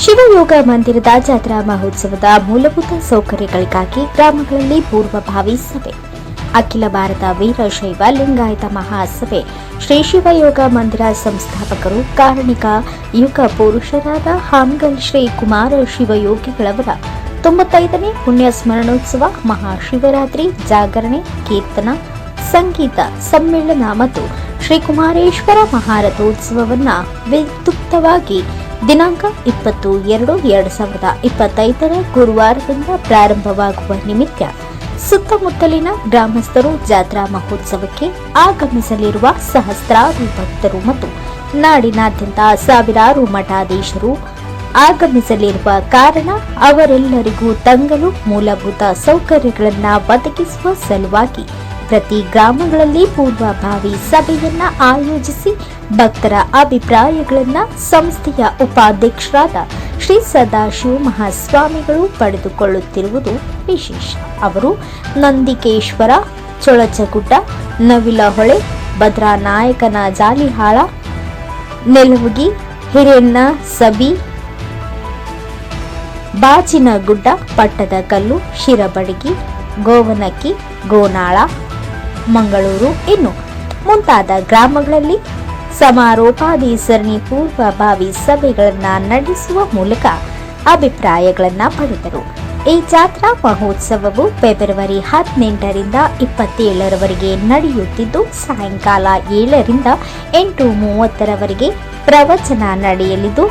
ಶಿವಯೋಗ ಮಂದಿರದ ಜಾತ್ರಾ ಮಹೋತ್ಸವದ ಮೂಲಭೂತ ಸೌಕರ್ಯಗಳಿಗಾಗಿ ಗ್ರಾಮಗಳಲ್ಲಿ ಪೂರ್ವಭಾವಿ ಸಭೆ. ಅಖಿಲ ಭಾರತ ವೀರಶೈವ ಲಿಂಗಾಯತ ಮಹಾಸಭೆ ಶ್ರೀ ಶಿವಯೋಗ ಮಂದಿರ ಸಂಸ್ಥಾಪಕರು ಕಾರಣಿಕ ಯುಗ ಪುರುಷರಾದ ಹಾನಗಲ್ ಶ್ರೀ ಕುಮಾರ ಶಿವಯೋಗಿಗಳವರ 95ನೇ ಪುಣ್ಯ ಸ್ಮರಣೋತ್ಸವ, ಮಹಾಶಿವರಾತ್ರಿ, ಜಾಗರಣೆ, ಕೀರ್ತನ, ಸಂಗೀತ ಸಮ್ಮೇಳನ ಮತ್ತು ಶ್ರೀ ಕುಮಾರೇಶ್ವರ ಮಹಾರಥೋತ್ಸವವನ್ನು ವಿದ್ಯುಕ್ತವಾಗಿ ದಿನಾಂಕ 20/2/2025 ಗುರುವಾರದಿಂದ ಪ್ರಾರಂಭವಾಗುವ ನಿಮಿತ್ತ ಸುತ್ತಮುತ್ತಲಿನ ಗ್ರಾಮಸ್ಥರು ಜಾತ್ರಾ ಮಹೋತ್ಸವಕ್ಕೆ ಆಗಮಿಸಲಿರುವ ಸಹಸ್ರಾರು ಭಕ್ತರು ಮತ್ತು ನಾಡಿನಾದ್ಯಂತ ಸಾವಿರಾರು ಮಠಾಧೀಶರು ಆಗಮಿಸಲಿರುವ ಕಾರಣ ಅವರೆಲ್ಲರಿಗೂ ತಂಗಲು ಮೂಲಭೂತ ಸೌಕರ್ಯಗಳನ್ನು ಒದಗಿಸುವ ಸಲುವಾಗಿ ಪ್ರತಿ ಗ್ರಾಮಗಳಲ್ಲಿ ಪೂರ್ವಭಾವಿ ಸಭೆಯನ್ನ ಆಯೋಜಿಸಿ ಭಕ್ತರ ಅಭಿಪ್ರಾಯಗಳನ್ನು ಸಂಸ್ಥೆಯ ಉಪಾಧ್ಯಕ್ಷರಾದ ಶ್ರೀ ಸದಾಶಿವ ಮಹಾಸ್ವಾಮಿಗಳು ಪಡೆದುಕೊಳ್ಳುತ್ತಿರುವುದು ವಿಶೇಷ. ಅವರು ನಂದಿಕೇಶ್ವರ, ಚೊಳಚಗುಡ್ಡ, ನವಿಲಹೊಳೆ, ಭದ್ರಾನಾಯಕನ ಜಾಲಿಹಾಳ, ನೆಲುವಗಿ, ಹಿರೇನ ಸಬಿ, ಬಾಚಿನಗುಡ್ಡ, ಪಟ್ಟದಕಲ್ಲು, ಶಿರಬಡಗಿ, ಗೋವನಕ್ಕಿ, ಗೋನಾಳ, ಮಂಗಳೂರು ಇನ್ನು ಮುಂತಾದ ಗ್ರಾಮಗಳಲ್ಲಿ ಸಮಾರೋಪಾದಿ ಸರಣಿ ಪೂರ್ವಭಾವಿ ಸಭೆಗಳನ್ನು ನಡೆಸುವ ಮೂಲಕ ಅಭಿಪ್ರಾಯಗಳನ್ನು ಪಡೆದರು. ಈ ಜಾತ್ರಾ ಮಹೋತ್ಸವವು ಫೆಬ್ರವರಿ 18ರಿಂದ 27ರವರೆಗೆ ನಡೆಯುತ್ತಿದ್ದು, ಸಾಯಂಕಾಲ 7ರಿಂದ 8:30ರವರೆಗೆ ಪ್ರವಚನ ನಡೆಯಲಿದ್ದು,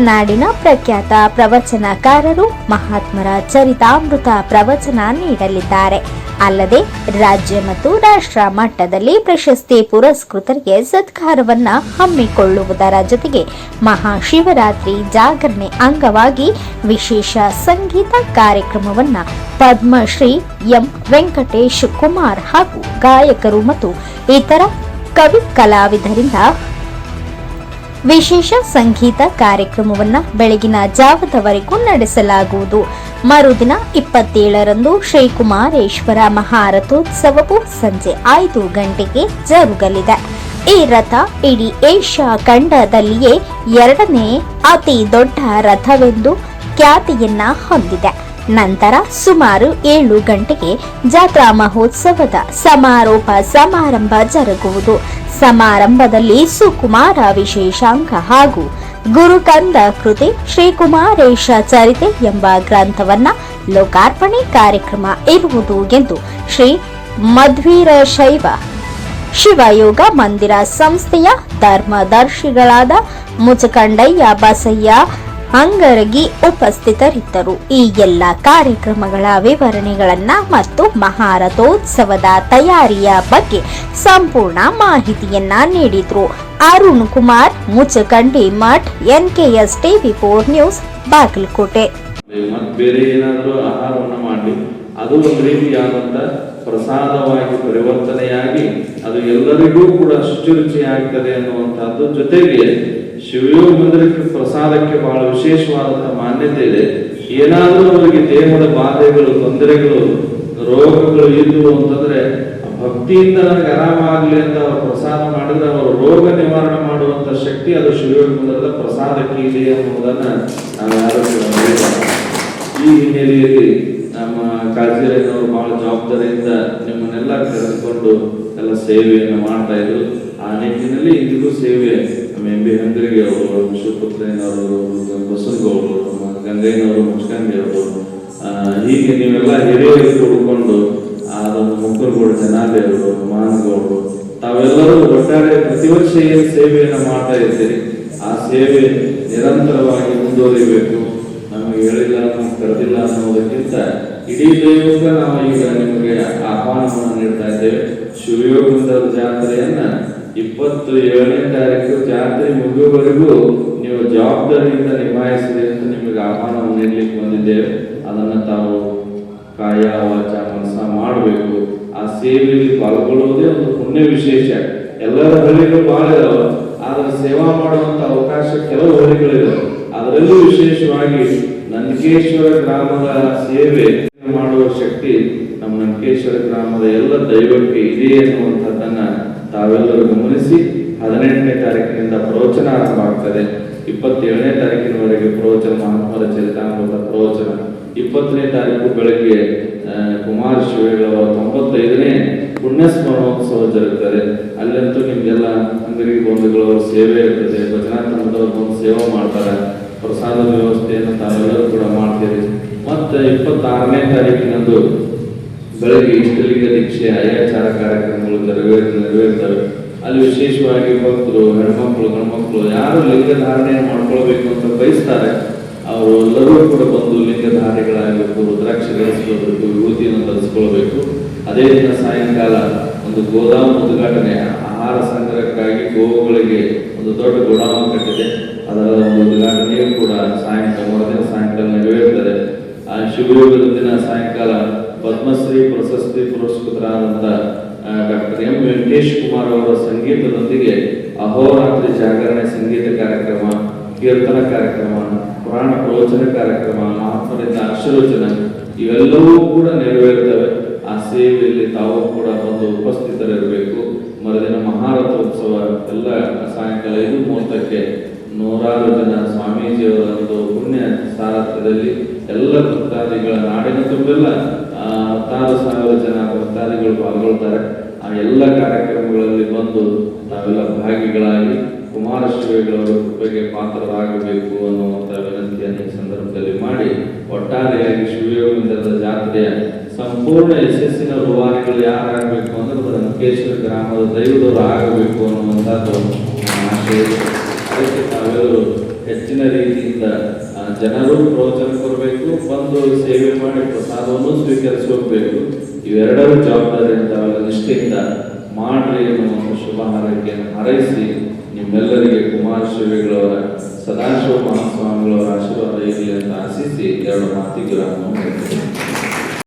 ನಾಡಿನ ಪ್ರಖ್ಯಾತ ಪ್ರವಚನಕಾರರು ಮಹಾತ್ಮರ ಚರಿತಾಮೃತ ಪ್ರವಚನ ನೀಡಲಿದ್ದಾರೆ. ಅಲ್ಲದೆ ರಾಜ್ಯ ಮತ್ತು ರಾಷ್ಟ್ರ ಮಟ್ಟದಲ್ಲಿ ಪ್ರಶಸ್ತಿ ಪುರಸ್ಕೃತರಿಗೆ ಸತ್ಕಾರವನ್ನ ಹಮ್ಮಿಕೊಳ್ಳುವುದರ ಜೊತೆಗೆ ಮಹಾಶಿವರಾತ್ರಿ ಜಾಗರಣೆ ಅಂಗವಾಗಿ ವಿಶೇಷ ಸಂಗೀತ ಕಾರ್ಯಕ್ರಮವನ್ನ ಪದ್ಮಶ್ರೀ ಎಂ ವೆಂಕಟೇಶ್ ಕುಮಾರ್ ಹಾಗೂ ಗಾಯಕರು ಮತ್ತು ಇತರ ಕವಿ ಕಲಾವಿದರಿಂದ ವಿಶೇಷ ಸಂಗೀತ ಕಾರ್ಯಕ್ರಮವನ್ನು ಬೆಳಗಿನ ಜಾವದವರೆಗೂ ನಡೆಸಲಾಗುವುದು. ಮರುದಿನ 27ರಂದು ಶ್ರೀ ಕುಮಾರೇಶ್ವರ ಮಹಾರಥೋತ್ಸವವು ಸಂಜೆ 5 ಗಂಟೆಗೆ ಜರುಗಲಿದೆ. ಈ ರಥ ಇಡೀ ಏಷ್ಯಾ ಖಂಡದಲ್ಲಿಯೇ 2ನೇ ಅತಿ ದೊಡ್ಡ ರಥವೆಂದು ಖ್ಯಾತಿಯನ್ನ ಹೊಂದಿದೆ. ನಂತರ ಸುಮಾರು 7 ಗಂಟೆಗೆ ಜಾತ್ರಾ ಮಹೋತ್ಸವದ ಸಮಾರೋಪ ಸಮಾರಂಭ ಜರುಗುವುದು. ಸಮಾರಂಭದಲ್ಲಿ ಸುಕುಮಾರ ವಿಶೇಷಾಂಕ ಹಾಗೂ ಗುರುಕಂದ ಕೃತಿ ಶ್ರೀ ಕುಮಾರೇಶ ಚರಿತೆ ಎಂಬ ಗ್ರಂಥವನ್ನ ಲೋಕಾರ್ಪಣೆ ಕಾರ್ಯಕ್ರಮ ಇರುವುದು ಎಂದು ಶ್ರೀ ಮಧ್ವೀರಶೈವ ಶಿವಯೋಗ ಮಂದಿರ ಸಂಸ್ಥೆಯ ಧರ್ಮದರ್ಶಿಗಳಾದ ಮುಚಕಂಡಯ್ಯ ಬಸಯ್ಯ ಅಂಗರಗಿ ಉಪಸ್ಥಿತರಿದ್ದರು. ಈ ಎಲ್ಲ ಕಾರ್ಯಕ್ರಮಗಳ ವಿವರಣೆಗಳನ್ನ ಮತ್ತು ಮಹಾರಥೋತ್ಸವದ ತಯಾರಿಯ ಬಗ್ಗೆ ಸಂಪೂರ್ಣ ಮಾಹಿತಿಯನ್ನ ನೀಡಿದ್ರು. Arun Kumar, Muchakandi Math, NKS TV4 news, Bagalkote. ಬೇರೆ ಏನಾದರೂ ಆಹಾರವನ್ನು ಮಾಡಿ ಅದು ಒಂದು ರೀತಿಯಾದಂತ ಪ್ರಸಾದವಾಗಿ ಪರಿವರ್ತನೆಯಾಗಿ ಅದು ಎಲ್ಲರಿಗೂ ಕೂಡ ಶುಚಿರುಚಿಯಾಗ್ತದೆ ಅನ್ನುವಂಥದ್ದು. ಜೊತೆಗೆ ಶಿವಯೋಗ ಮಂದಿರಕ್ಕೆ ಪ್ರಸಾದಕ್ಕೆ ಬಹಳ ವಿಶೇಷವಾದಂತಹ ಮಾನ್ಯತೆ ಇದೆ. ಏನಾದರೂ ಅವರಿಗೆ ದೇಹದ ಬಾಧೆಗಳು, ತೊಂದರೆಗಳು, ರೋಗಗಳು ಇದ್ವು ಅಂತಂದ್ರೆ ಭಕ್ತಿಯಿಂದ ನನಗೆ ಆರಾಮಾಗಲಿ ಅಂತ ಅವರು ಪ್ರಸಾದ ಮಾಡಿದ್ರೆ ಅವರು ರೋಗ ನಿವಾರಣೆ ಮಾಡುವಂತ ಶಕ್ತಿ ಅದು ಶಿವಯೋಗ ಮಂದಿರದ ಪ್ರಸಾದಕ್ಕೆ ಇದೆ ಅನ್ನುವುದನ್ನ ನಾವು ಯಾರು ಈ ಹಿನ್ನೆಲೆಯಲ್ಲಿ ನಮ್ಮ ಕಾಳಜಿರವರು ಬಹಳ ಜವಾಬ್ದಾರಿಯಿಂದ ನಿಮ್ಮನ್ನೆಲ್ಲ ಕರೆದುಕೊಂಡು ಎಲ್ಲ ಸೇವೆಯನ್ನು ಮಾಡ್ತಾ ಇದ್ರು. ಆ ನಿಟ್ಟಿನಲ್ಲಿ ಇಂದಿಗೂ ಸೇವೆ ನಮ್ಮ MB ಹಂದ್ರಿಗೆ ಅವರು, ಶಿವಪುತ್ರಯ್ಯನವರು, ಬಸವನಗೌಡರು, ಗಂಗಯ್ಯನವರು, ಮುಚ್ಕಂಡಿ ಅವರು, ಹೀಗೆ ನೀವೆಲ್ಲ ಹಿರಿಯರು ಕೂಡಿಕೊಂಡು ಅದೊಂದು ಮುಕ್ಕರಗೌಡ ಜನಾದೇವರು, ಮಾನಗೌಡರು, ತಾವೆಲ್ಲರೂ ಒಟ್ಟಾರೆ ಪ್ರತಿ ವರ್ಷ ಏನು ಸೇವೆಯನ್ನು ಮಾಡ್ತಾ ಇದ್ದೀರಿ ಆ ಸೇವೆ ನಿರಂತರವಾಗಿ ಮುಂದುವರಿಬೇಕು. ನಮಗೆ ಹೇಳಿಲ್ಲ, ನಮಗೆ ಕರೆದಿಲ್ಲ ಅನ್ನೋದಕ್ಕಿಂತ ಇಡೀ ದೈವಕ್ಕೆ ನಾವು ಈಗ ನಿಮಗೆ ಆಹ್ವಾನವನ್ನು ನೀಡ್ತಾ ಇದ್ದೇವೆ. ಶಿವಯೋಗದ ಜಾತ್ರೆಯನ್ನ 27ನೇ ತಾರೀಕು ಜಾತ್ರೆ ಮುಗಿಯುವವರೆಗೂ ನೀವು ಜವಾಬ್ದಾರಿಯಿಂದ ನಿಭಾಯಿಸಿದೆ ಅಂತ ನಿಮಗೆ ಆಹ್ವಾನವನ್ನು ನೀಡಲಿಕ್ಕೆ ಬಂದಿದ್ದೇವೆ. ಅದನ್ನು ತಾವು ಕಾಯ ವಾಚ ಮನಸ ಮಾಡಬೇಕು. ಆ ಸೇವೆಯಲ್ಲಿ ಪಾಲ್ಗೊಳ್ಳುವುದೇ ಒಂದು ಪುಣ್ಯ ವಿಶೇಷ. ಎಲ್ಲರ ಹಳ್ಳಿಗಳು ಬಹಳ ಇದಾವೆ, ಆದರೆ ಸೇವಾ ಮಾಡುವಂತ ಅವಕಾಶ ಕೆಲವು ಹಳ್ಳಿಗಳಿದೆ. ಅದರಲ್ಲೂ ವಿಶೇಷವಾಗಿ ನಂದಿಕೇಶ್ವರ ಗ್ರಾಮದ ಸೇವೆ ಮಾಡುವ ಶಕ್ತಿ ನಮ್ಮ ನಂದಿಕೇಶ್ವರ ಗ್ರಾಮದ ಎಲ್ಲ ದೈವಕ್ಕೆ ಇದೆ ಎನ್ನುವಂಥದ್ದನ್ನ ತಾವೆಲ್ಲರೂ ಗಮನಿಸಿ 18ನೇ ತಾರೀಕಿನಿಂದ ಪ್ರವಚನ ಆರಂಭ ಆಗ್ತದೆ. 27ನೇ ತಾರೀಕಿನವರೆಗೆ ವಿಶೇಷವಾಗಿ ಪ್ರವಚನ, ಮಹಾತ್ಮರ ಚರಿತಾಮೃತ ಪ್ರವಚನ 20ನೇ ತಾರೀಕು ಬೆಳಗ್ಗೆ ಕುಮಾರ ಶಿವೇಗಳವರ 95ನೇ ಪುಣ್ಯ ಸ್ಮರಣೋತ್ಸವ ಜರುಗುತ್ತದೆ. ಅಲ್ಲಂತೂ ನಿಮ್ಗೆಲ್ಲ ಅಂಗಡಿ ಬಂಧುಗಳವರ ಸೇವೆ ಇರ್ತದೆ, ಭಜನಾ ತಂಡದವರು ಬಂದು ಸೇವೆ ಮಾಡ್ತಾರೆ, ಪ್ರಸಾದ ವ್ಯವಸ್ಥೆಯನ್ನು ತಾವೆಲ್ಲರೂ ಕೂಡ ಮಾಡ್ತೀರಿ. ಮತ್ತು 26ನೇ ತಾರೀಕಿನಂದು ಬೆಳಗ್ಗೆ ಇಷ್ಟಲಿಂಗ ದೀಕ್ಷೆ ಅಯ್ಯಾಚಾರ ಕಾರ್ಯಕ್ರಮಗಳು ನೆರವೇರ್ತವೆ. ಅಲ್ಲಿ ವಿಶೇಷವಾಗಿ ಭಕ್ತರು, ಹೆಣ್ಮಕ್ಳು, ಗಂಡ್ಮಕ್ಳು ಯಾರು ಲಿಂಗ ಧಾರಣೆಯನ್ನು ಮಾಡ್ಕೊಳ್ಬೇಕು ಅಂತ ಬಯಸ್ತಾರೆ ಅವರು ಎಲ್ಲರೂ ಕೂಡ ಬಂದು ಲಿಂಗ ಧಾರಣೆಗಳಾಗಬೇಕು, ರುದ್ರಾಕ್ಷಿ ಧರಿಸ್ಕೊಳ್ಬೇಕು, ವಿಭೂತಿಯನ್ನು ಧರಿಸ್ಕೊಳ್ಬೇಕು. ಅದೇ ದಿನ ಸಾಯಂಕಾಲ ಒಂದು ಗೋದಾಮು ಉದ್ಘಾಟನೆ, ಆಹಾರ ಸಂಗ್ರಹಕ್ಕಾಗಿ ಗೋವುಗಳಿಗೆ ಒಂದು ದೊಡ್ಡ ಗೋಡಾಮು ಕಟ್ಟಿದೆ, ಅದರ ಒಂದು ಉದ್ಘಾಟನೆಯೂ ಕೂಡ ಮರುದಿನ ಸಾಯಂಕಾಲ ನೆರವೇರ್ತದೆ. ಆ ಶಿವಯೋಗದ ದಿನ ಸಾಯಂಕಾಲ ಪದ್ಮಶ್ರೀ ಪ್ರಶಸ್ತಿ ಪುರಸ್ಕೃತರಾದಂಥ ಡಾಕ್ಟರ್ ಎಂ ವೆಂಕಟೇಶ್ ಕುಮಾರ್ ಅವರ ಸಂಗೀತದೊಂದಿಗೆ ಅಹೋರಾತ್ರಿ ಜಾಗರಣೆ ಸಂಗೀತ ಕಾರ್ಯಕ್ರಮ, ಕೀರ್ತನ ಕಾರ್ಯಕ್ರಮ, ಪುರಾಣ ಪ್ರವಚನ ಕಾರ್ಯಕ್ರಮ, ಮಹಾತ್ಮರಿಂದ ಅಕ್ಷರೋಚನ ಇವೆಲ್ಲವೂ ಕೂಡ ನೆರವೇರ್ತವೆ. ಆ ಸೇವೆಯಲ್ಲಿ ತಾವು ಕೂಡ ಬಂದು ಉಪಸ್ಥಿತರಿರಬೇಕು. ಮರುದಿನ ಮಹಾರಥೋತ್ಸವ ಎಲ್ಲ ಸಾಯಂಕಾಲ 5:30ಕ್ಕೆ 100 ಜನ ಸ್ವಾಮೀಜಿಯವರ ಒಂದು ಪುಣ್ಯ ಸಾರಥ್ಯದಲ್ಲಿ ಎಲ್ಲ ಭಕ್ತಾದಿಗಳ ನಾಡಿನ ತುಂಬೆಲ್ಲ 16,000 ಜನ ಭಕ್ತಾದಿಗಳು ಪಾಲ್ಗೊಳ್ತಾರೆ. ಆ ಎಲ್ಲ ಕಾರ್ಯಕ್ರಮಗಳಲ್ಲಿ ಬಂದು ನಾವೆಲ್ಲ ಭಾಗಿಗಳಾಗಿ ಕುಮಾರ ಶಿವೇಗಳವರ ಕೃಪೆಗೆ ಪಾತ್ರರಾಗಬೇಕು ಅನ್ನುವಂಥ ವಿನಂತಿಯನ್ನು ಈ ಸಂದರ್ಭದಲ್ಲಿ ಮಾಡಿ, ಒಟ್ಟಾರೆಯಾಗಿ ಶಿವಯೋಗದ ಜಾತ್ರೆಯ ಸಂಪೂರ್ಣ ಯಶಸ್ಸಿನ ರೂವಾರಿಗಳು ಯಾರಾಗಬೇಕು ಅಂದ್ರೆ ರಂಕೇಶ್ವರ ಗ್ರಾಮದ ದೈವದವರು ಆಗಬೇಕು ಅನ್ನುವಂಥದ್ದು ಆಶಯ. ಅದಕ್ಕೆ ತಾವೆಲ್ಲರೂ ಹೆಚ್ಚಿನ ರೀತಿಯಿಂದ ಜನರು ಪ್ರವಚನ ಕೊಡಬೇಕು, ಬಂದು ಸೇವೆ ಮಾಡಿ ಪ್ರಸಾದವನ್ನು ಸ್ವೀಕರಿಸಿ ಹೋಗಬೇಕು. ಇವೆರಡರ ಜವಾಬ್ದಾರಿಯಿಂದ ತಾವೆಲ್ಲ ನಿಷ್ಠೆಯಿಂದ ಮಾಡ್ರಿ ಎನ್ನುವಂಥ ಶುಭ ಹಾರೈಕೆಯನ್ನು ಹಾರೈಸಿ ನಿಮ್ಮೆಲ್ಲರಿಗೆ ಕುಮಾರ ಶಿವೇಗಳವರ ಸದಾಶಿವ ಮಹಾಸ್ವಾಮಿಗಳವರ ಆಶೀರ್ವಾದ ಇರಲಿ ಅಂತ ಆಶಿಸಿ 2 ಮಾತಿಗೆ ನಾನು